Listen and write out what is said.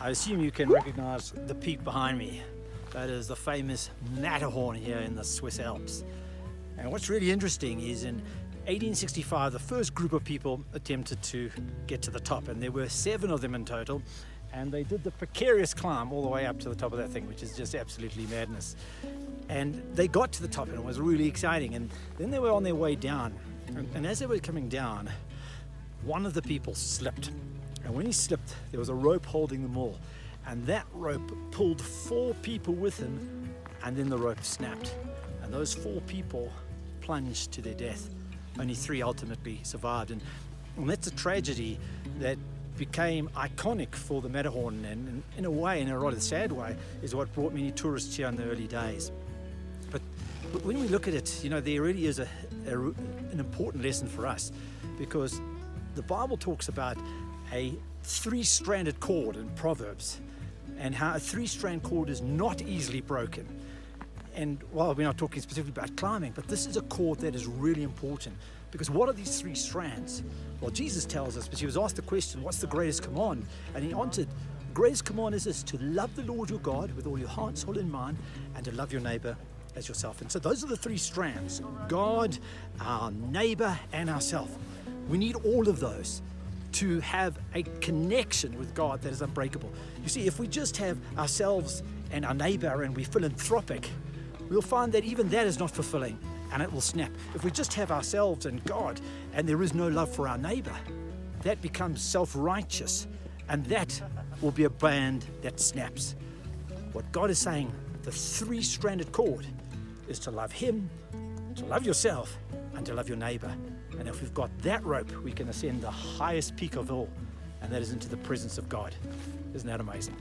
I assume you can recognize the peak behind me. That is the famous Matterhorn here in the Swiss Alps. And what's really interesting is in 1865, the first group of people attempted to get to the top, and there were 7 of them in total, and they did the precarious climb all the way up to the top of that thing, which is just absolutely madness. And they got to the top, and it was really exciting, and then they were on their way down, and as they were coming down, one of the people slipped, and when he slipped, there was a rope holding them all, and that rope pulled 4 people with him, and then the rope snapped, and those 4 people plunged to their death. Only 3 ultimately survived, and that's a tragedy that became iconic for the Matterhorn, and in a way, in a rather sad way, is what brought many tourists here in the early days. But when we look at it, you know, there really is an important lesson for us, because the Bible talks about a 3-stranded cord in Proverbs, and how a 3-strand cord is not easily broken. And while we're not talking specifically about climbing, but this is a cord that is really important, because what are these 3 strands? Well, Jesus tells us, but he was asked the question, what's the greatest command? And he answered, the greatest command is this: to love the Lord your God with all your heart, soul and mind, and to love your neighbor as yourself. And so those are the 3 strands: God, our neighbor, and ourself. We need all of those to have a connection with God that is unbreakable. You see, if we just have ourselves and our neighbor and we're philanthropic, we'll find that even that is not fulfilling, and it will snap. If we just have ourselves and God and there is no love for our neighbor, that becomes self-righteous, and that will be a band that snaps. What God is saying, the 3-stranded cord, is to love him, to love yourself, and to love your neighbor. And if we've got that rope, we can ascend the highest peak of all, and that is into the presence of God. Isn't that amazing?